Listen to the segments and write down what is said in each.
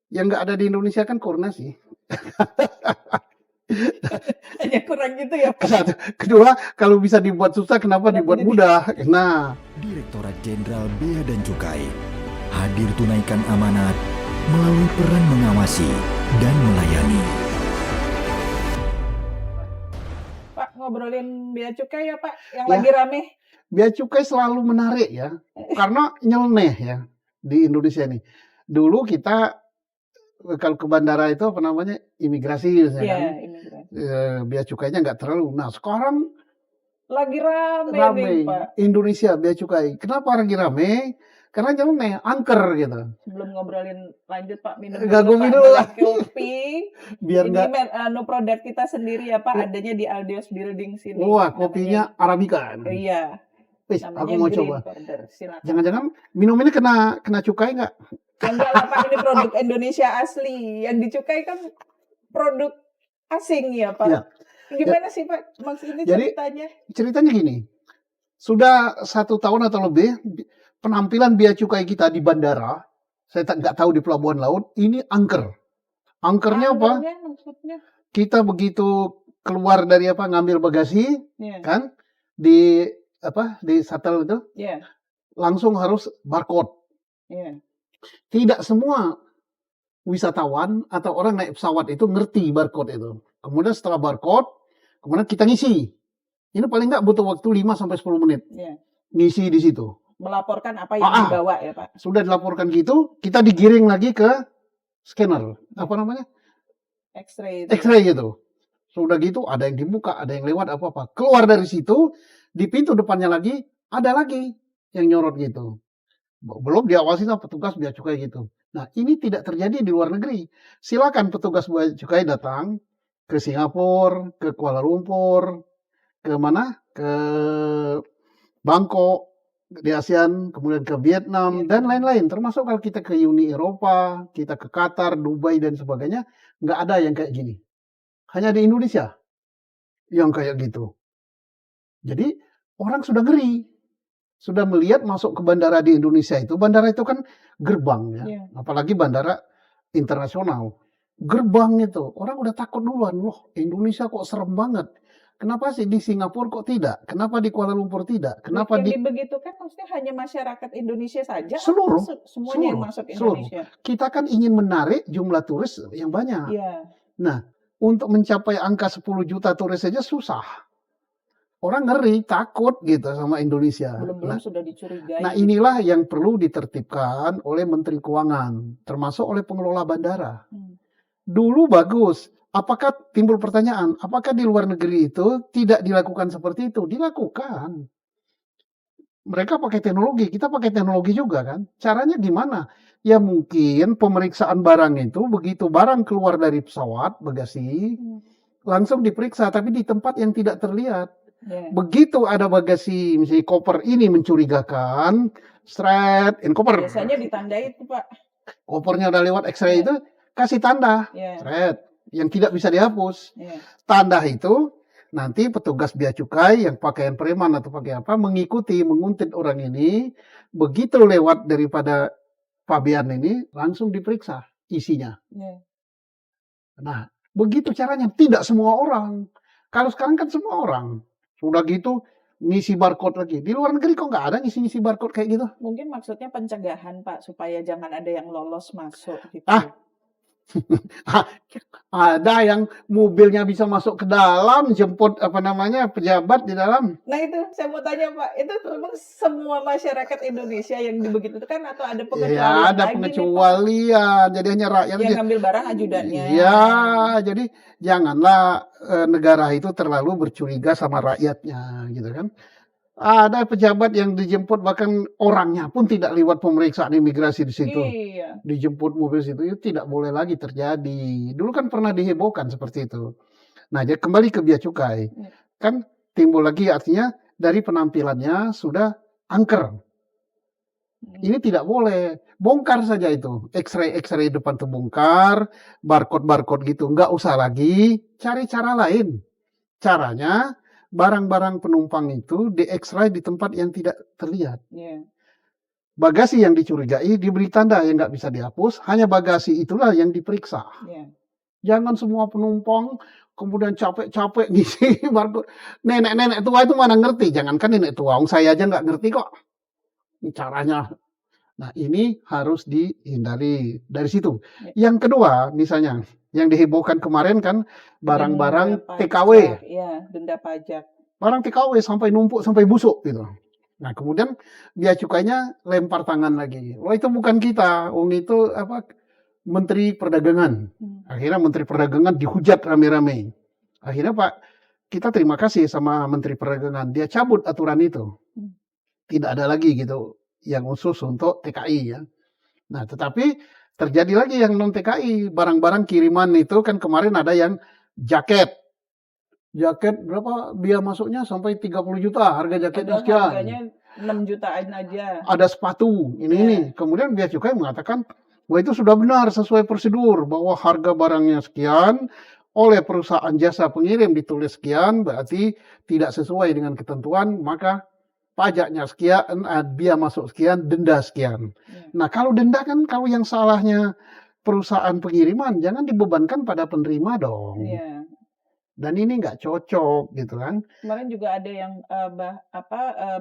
Yang nggak ada di Indonesia kan koordinasi. Hanya kurang gitu ya Pak? Satu. Kedua, kalau bisa dibuat susah, kenapa Kenapa dibuat jadi mudah? Nah, Direktorat Jenderal Bea dan Cukai hadir tunaikan amanat melalui peran mengawasi dan melayani. Pak, ngobrolin bea cukai ya Pak, yang Ya. lagi rame. bea cukai selalu menarik ya, karena nyeleneh ya di Indonesia ini. Dulu kita kalau ke bandara itu apa namanya, imigrasi misalnya Iya, kan, imigrasi. bea cukainya nggak terlalu. Nah sekarang Lagi rame nih rame Pak. Indonesia bea cukai. Kenapa lagi rame? Karena nyeleneh, angker gitu. Sebelum ngobrolin lanjut Pak, minum Nggak, dulu gua Pak, minum boleh lah. kopi. Biar Ini nggak. produk kita sendiri ya Pak, adanya di Aldios Building sini. Wah, kopinya Arabica. Iya. Wih, Namanya aku mau Green coba. Border. Silakan. Jangan-jangan minum ini kena cukai nggak? Ya enggak lah Pak, ini produk Indonesia asli. Yang dicukai kan produk asing ya Pak. Ya. Gimana sih Pak maksudnya Jadi, ceritanya? Ceritanya gini, sudah 1 tahun atau lebih penampilan bea cukai kita di bandara, saya nggak tahu di pelabuhan laut, ini angker. Angkernya apa? Angkernya maksudnya? Kita begitu keluar dari ngambil bagasi, Iya. kan di shuttle itu Iya. langsung harus barcode. Iya. Tidak semua wisatawan atau orang naik pesawat itu ngerti barcode itu. Kemudian setelah barcode, kemudian kita ngisi. Ini paling nggak butuh waktu 5 sampai 10 menit. Iya. Ngisi di situ. Melaporkan apa yang dibawa ya Pak. Sudah dilaporkan gitu, kita digiring lagi ke scanner. Apa namanya? X-ray. X-ray gitu. Sudah gitu, ada yang dibuka, ada yang lewat apa-apa. Keluar dari situ, di pintu depannya lagi, ada lagi yang nyorot gitu. Belum diawasi sama petugas bea cukai gitu. Nah, ini tidak terjadi di luar negeri. Silakan petugas bea cukai datang ke Singapura, ke Kuala Lumpur, ke mana? Ke Bangkok, di ASEAN, kemudian ke Vietnam, dan lain-lain. Termasuk kalau kita ke Uni Eropa, kita ke Qatar, Dubai, dan sebagainya, nggak ada yang kayak gini. Hanya di Indonesia yang kayak gitu. Jadi, orang sudah ngeri. Sudah melihat masuk ke bandara di Indonesia itu. Bandara itu kan gerbang ya. Iya. Apalagi bandara internasional. Gerbang itu, orang udah takut duluan. Loh, Indonesia kok serem banget. Kenapa sih di Singapura kok tidak? Kenapa di Kuala Lumpur tidak? Kenapa Yang dibegitukan maksudnya hanya masyarakat Indonesia saja? Seluruh, atau semuanya yang masuk Indonesia? Kita kan ingin menarik jumlah turis yang banyak. Iya. Nah, untuk mencapai angka 10 juta turis saja susah. Orang ngeri, takut gitu sama Indonesia. Belum-belum sudah dicurigai. Nah, inilah yang perlu ditertibkan oleh Menteri Keuangan, termasuk oleh pengelola bandara. Dulu bagus. Apakah timbul pertanyaan, apakah di luar negeri itu tidak dilakukan seperti itu? Dilakukan. Mereka pakai teknologi, kita pakai teknologi juga kan. Caranya gimana? Ya mungkin pemeriksaan barang itu, begitu barang keluar dari pesawat, bagasi, langsung diperiksa, tapi di tempat yang tidak terlihat. Begitu ada bagasi, misalnya koper ini mencurigakan, straight in koper. Biasanya ditandai itu Pak. Kopernya udah lewat X-ray itu, kasih tanda, straight, yang tidak bisa dihapus. Tanda itu nanti petugas bea cukai yang pakaian preman atau pakai apa mengikuti, menguntit orang ini, begitu lewat daripada pabean ini langsung diperiksa isinya. Nah, begitu caranya. Tidak semua orang. Kalau sekarang kan semua orang. Sudah gitu ngisi barcode lagi. Di luar negeri kok nggak ada ngisi-ngisi barcode kayak gitu? Mungkin maksudnya pencegahan Pak, supaya jangan ada yang lolos masuk gitu. Ada yang mobilnya bisa masuk ke dalam, jemput pejabat di dalam. Nah itu saya mau tanya Pak, itu memang semua masyarakat Indonesia yang dibegitukan atau ada pengecualian? Ya, ada pengecualian. Jadi hanya rakyat yang ngambil barang ajudannya. Iya, jadi janganlah negara itu terlalu bercuriga sama rakyatnya, gitu kan. Ada pejabat yang dijemput bahkan orangnya pun tidak lewat pemeriksaan imigrasi di situ. Iya. Dijemput mobil situ itu tidak boleh lagi terjadi. Dulu kan pernah dihebohkan seperti itu. Nah, jadi kembali ke bea cukai. Kan timbul lagi artinya dari penampilannya sudah angker. Ini tidak boleh. Bongkar saja itu. X-ray depan terbongkar, barcode gitu. Nggak usah lagi cari cara lain. Caranya barang-barang penumpang itu di X-ray di tempat yang tidak terlihat. Bagasi yang dicurigai diberi tanda yang nggak bisa dihapus, hanya bagasi itulah yang diperiksa. Iya. Jangan semua penumpang kemudian capek-capek ngisi barcode. Nenek-nenek tua itu mana ngerti, jangankan nenek tua, saya aja nggak ngerti kok ini caranya. Nah, ini harus dihindari dari situ. Ya. Yang kedua, misalnya yang dihebohkan kemarin kan barang-barang Denda TKW. pajak, ya, denda pajak. Barang TKW sampai numpuk, sampai busuk gitu. Nah, kemudian bea cukainya lempar tangan lagi. Wah, itu bukan kita. Itu Menteri Perdagangan. Akhirnya Menteri Perdagangan dihujat rame-rame. Akhirnya Pak, kita terima kasih sama Menteri Perdagangan. Dia cabut aturan itu. Tidak ada lagi gitu yang khusus untuk TKI ya. Nah, tetapi terjadi lagi yang non TKI. Barang-barang kiriman itu kan kemarin ada yang jaket. Jaket berapa biaya masuknya sampai 30 juta harga jaketnya sekian. Harganya 6 jutaan aja. Ada sepatu ini. Kemudian bea cukai mengatakan bahwa itu sudah benar sesuai prosedur bahwa harga barangnya sekian oleh perusahaan jasa pengirim ditulis sekian berarti tidak sesuai dengan ketentuan maka pajaknya sekian, biaya masuk sekian, denda sekian. Nah, kalau denda kan kalau yang salahnya perusahaan pengiriman jangan dibebankan pada penerima dong. Iya. Dan ini nggak cocok gitu kan. Kemarin juga ada yang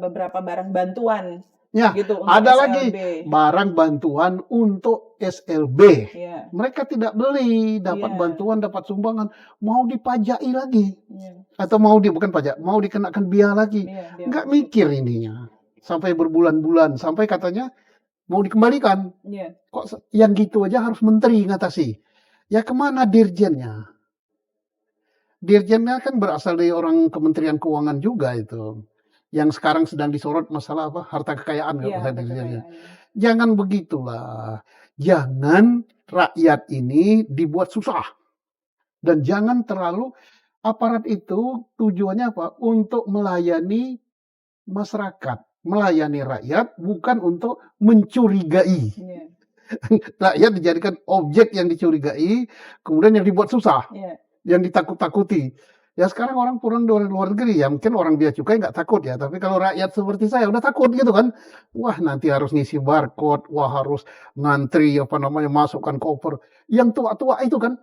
beberapa barang bantuan. Ya, gitu, untuk ada SLB. lagi barang bantuan untuk SLB. Iya. Mereka tidak beli, dapat Iya. bantuan, dapat sumbangan, mau dipajai lagi. Iya. Atau bukan pajak, mau dikenakan biaya lagi. Iya, Nggak mikir ininya. Sampai berbulan-bulan, sampai katanya mau dikembalikan. Iya. Kok yang gitu aja harus menteri ngatasi. Ya kemana dirjennya? Dirjennya kan berasal dari orang Kementerian Keuangan juga itu. Yang sekarang sedang disorot masalah harta kekayaan. Iya, harta dirjennya. kekayaan. Jangan begitulah. Jangan rakyat ini dibuat susah. Dan jangan terlalu aparat itu tujuannya apa? Untuk melayani masyarakat. Melayani rakyat bukan untuk mencurigai. Iya. Rakyat dijadikan objek yang dicurigai, kemudian yang dibuat susah. Iya. Yang ditakut-takuti. Ya sekarang orang pulang dari luar negeri ya mungkin orang bea cukai nggak takut ya, tapi kalau rakyat seperti saya udah takut gitu kan. Wah, nanti harus ngisi barcode, wah harus ngantri masukkan koper. Yang tua-tua itu kan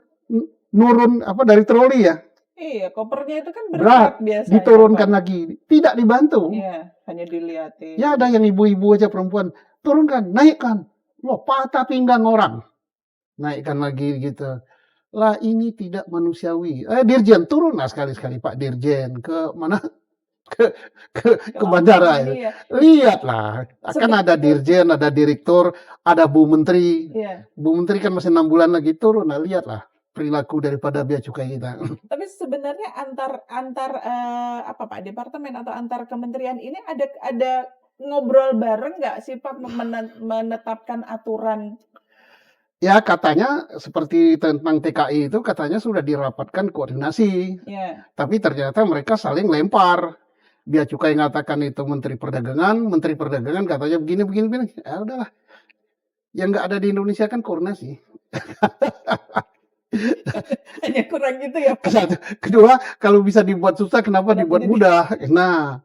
nurun dari troli ya. Iya, kopernya itu kan Berat, berat biasanya. diturunkan lagi, tidak dibantu. Iya, hanya dilihatin. Ya ada yang ibu-ibu aja perempuan, turunkan, naikkan. Loh, patah pinggang orang. Naikkan lagi gitu. Lah ini tidak manusiawi. Dirjen turunlah sekali-sekali Pak Dirjen ke mana? ke bandara ya. Lihatlah, akan ada dirjen, ada direktur, ada Bu Menteri. Iya. Bu Menteri kan masih 6 bulan lagi turun. Nah, lihatlah perilaku daripada bea cukai kita. Tapi sebenarnya antar Pak departemen atau antar kementerian ini ada ngobrol bareng nggak sih Pak menetapkan aturan? Ya katanya seperti tentang TKI itu katanya sudah dirapatkan koordinasi. Yeah. Tapi ternyata mereka saling lempar. Bea cukai ngatakan itu Menteri Perdagangan katanya begini. Ya udahlah. Yang nggak ada di Indonesia kan koordinasi. Hanya kurang gitu ya Pak. Kedua, kalau bisa dibuat susah kenapa dibuat mudah? Nah,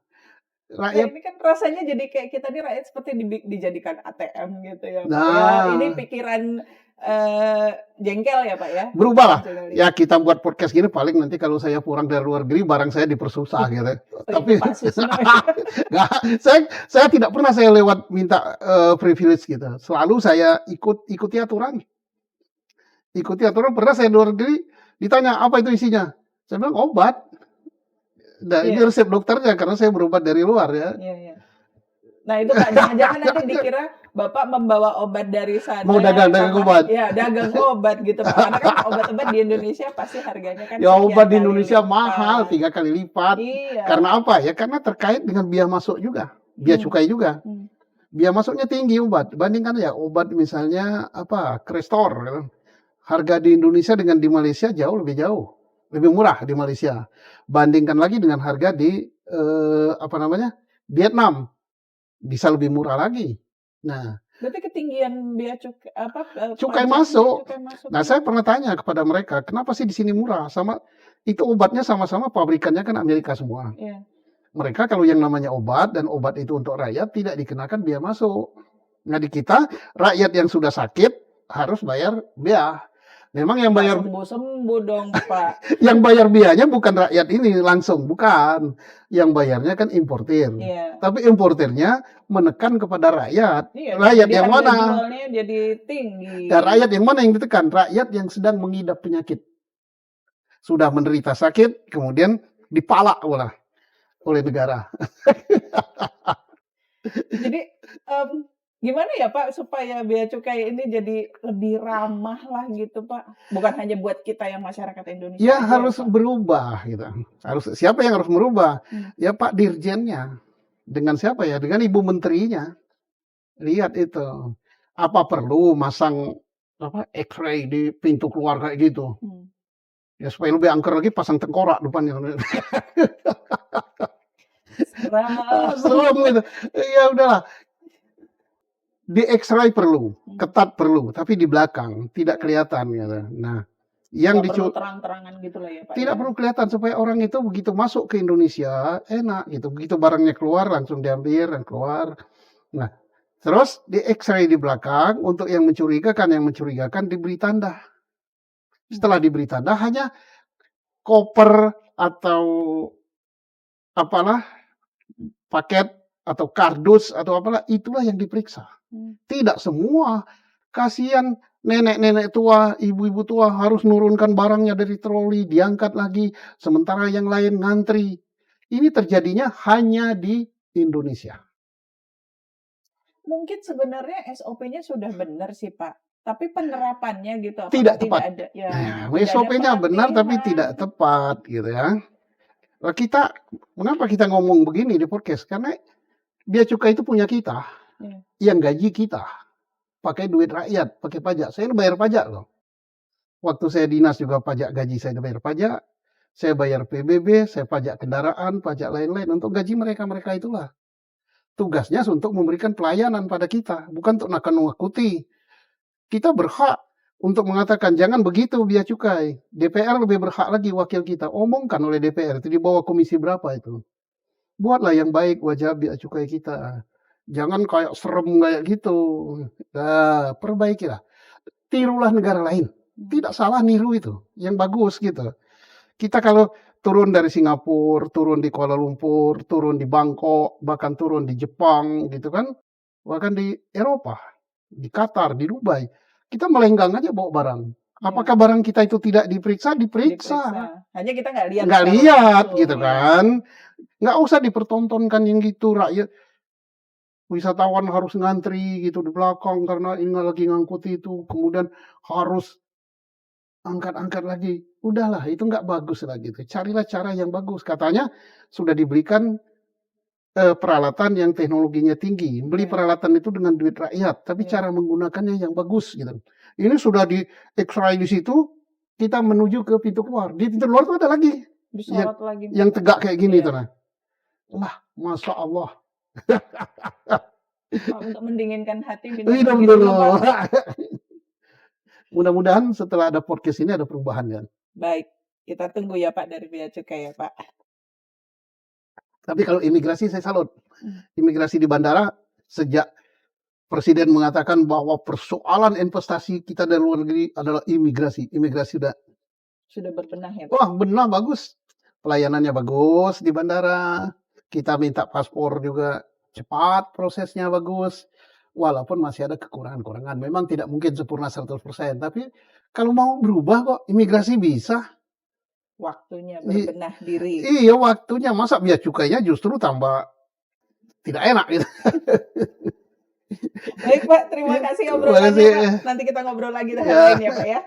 rakyat ini kan rasanya jadi kayak kita nih rakyat seperti dijadikan ATM gitu ya Pak. Nah. Ya, ini pikiran jengkel ya Pak ya. Berubah lah. Ya kita buat podcast gini paling nanti kalau saya pulang dari luar negeri barang saya dipersusah gitu. Tapi Pak Susno. Nggak, saya tidak pernah saya lewat minta privilege gitu. Selalu saya ikuti aturan. Ikuti aturan. Pernah saya luar negeri ditanya apa itu isinya. Saya bilang obat. Nah, ini resep dokternya karena saya berobat dari luar ya. Iya. Nah itu Pak, jangan-jangan nanti dikira Bapak membawa obat dari sana. Mau dagang obat. Ya, dagang obat gitu Pak. Karena kan obat-obat di Indonesia pasti harganya kan ya obat di kali Indonesia lipat. mahal 3 kali lipat. Iya. Karena apa ya? Karena terkait dengan biaya masuk juga. Biaya cukai juga. Biaya masuknya tinggi obat. Bandingkan ya obat misalnya Crestor. Harga di Indonesia dengan di Malaysia lebih murah di Malaysia. Bandingkan lagi dengan harga di Vietnam. Bisa lebih murah lagi. Nah, berarti ketinggian biaya cukai masuk. Nah, saya pernah tanya kepada mereka, kenapa sih di sini murah? Sama itu obatnya sama-sama pabrikannya kan Amerika semua. Iya. Mereka kalau yang namanya obat dan obat itu untuk rakyat tidak dikenakan biaya masuk. Nah di kita rakyat yang sudah sakit harus bayar bea. Memang yang Nggak bayar sembuh-sembuh dong, Pak. yang bayar biayanya bukan rakyat ini langsung, bukan. Yang bayarnya kan importir. Iya. Tapi importirnya menekan kepada rakyat. Iya, Rakyat jadi yang harga mana? jualnya jadi tinggi. Ya, rakyat yang mana yang ditekan? Rakyat yang sedang mengidap penyakit. Sudah menderita sakit, kemudian dipalak oleh negara. Jadi gimana ya Pak supaya bea cukai ini jadi lebih ramah lah gitu Pak? Bukan hanya buat kita yang masyarakat Indonesia Ya aja harus Pak. berubah gitu. Siapa yang harus merubah? Hmm. Ya Pak Dirjennya. Dengan siapa ya? Dengan Ibu Menterinya. Lihat itu. Apa perlu masang X-ray di pintu keluar kayak gitu? Ya supaya lebih angker lagi pasang tengkorak depannya. Serem gitu. Ya udahlah. Di X-ray perlu, ketat perlu, tapi di belakang tidak kelihatan gitu. Nah, yang Nggak perlu terang-terangan gitu lah ya Pak. tidak ya. perlu kelihatan supaya orang itu begitu masuk ke Indonesia enak gitu. Begitu barangnya keluar langsung diambil dan keluar. Nah, terus di X-ray di belakang untuk yang mencurigakan diberi tanda. Setelah diberi tanda hanya koper atau apalah paket atau kardus atau apalah itulah yang diperiksa. Tidak semua. Kasihan nenek-nenek tua, ibu-ibu tua harus nurunkan barangnya dari troli, diangkat lagi, sementara yang lain ngantri. Ini terjadinya hanya di Indonesia. Mungkin sebenarnya SOP-nya sudah benar sih Pak. Tapi penerapannya gitu apakah Tidak tepat. ada ya. Nah, SOP-nya benar tapi tidak tepat gitu ya. Nah, mengapa kita ngomong begini di podcast? Karena bea cukai itu punya kita. Yang gaji kita. Pakai duit rakyat, pakai pajak. Saya bayar pajak loh. Waktu saya dinas juga pajak gaji saya bayar pajak. Saya bayar PBB, saya pajak kendaraan, pajak lain-lain. Untuk gaji mereka itulah. Tugasnya untuk memberikan pelayanan pada kita. Bukan untuk nakal-nakuti. Kita berhak untuk mengatakan jangan begitu bea cukai. DPR lebih berhak lagi wakil kita. Omongkan oleh DPR. Itu di bawah komisi berapa itu. Buatlah yang baik wajah bea cukai kita. Jangan kayak serem kayak gitu. Nah, perbaikilah. Tirulah negara lain. Tidak salah niru itu. Yang bagus gitu. Kita kalau turun dari Singapura, turun di Kuala Lumpur, turun di Bangkok, bahkan turun di Jepang gitu kan. Bahkan di Eropa, di Qatar, di Dubai. Kita melenggang aja bawa barang. Apakah barang kita itu tidak diperiksa? Diperiksa. Hanya kita nggak lihat. Nggak lihat gitu kan. Nggak usah dipertontonkan yang gitu rakyat. Wisatawan harus ngantri gitu di belakang karena ini lagi ngangkut itu. Kemudian harus angkat-angkat lagi. Udahlah, itu nggak bagus lah gitu. Carilah cara yang bagus. Katanya sudah diberikan peralatan yang teknologinya tinggi. Beli peralatan itu dengan duit rakyat. Tapi cara menggunakannya yang bagus gitu. Ini sudah di X-ray di situ. Kita menuju ke pintu keluar. Di pintu keluar itu ada lagi. Yang tegak kayak gini tuh. Lah, Masya Allah. Untuk mendinginkan hati. Mudah-mudahan setelah ada podcast ini ada perubahan kan. Baik, kita tunggu ya Pak dari bea cukai ya Pak. Tapi kalau imigrasi saya salut. Imigrasi di bandara sejak Presiden mengatakan bahwa persoalan investasi kita dari luar negeri adalah imigrasi. Imigrasi sudah berbenah ya Pak? Wah benar, bagus. Pelayanannya bagus di bandara. Kita minta paspor juga cepat, prosesnya bagus. Walaupun masih ada kekurangan-kekurangan. Memang tidak mungkin sempurna 100%. Tapi kalau mau berubah kok, imigrasi bisa. Waktunya berbenah diri. Iya, waktunya. Masa bea cukainya justru tambah tidak enak gitu. Baik Pak, terima kasih obrolannya Pak. Nanti kita ngobrol lagi dengan lain ya Pak ya.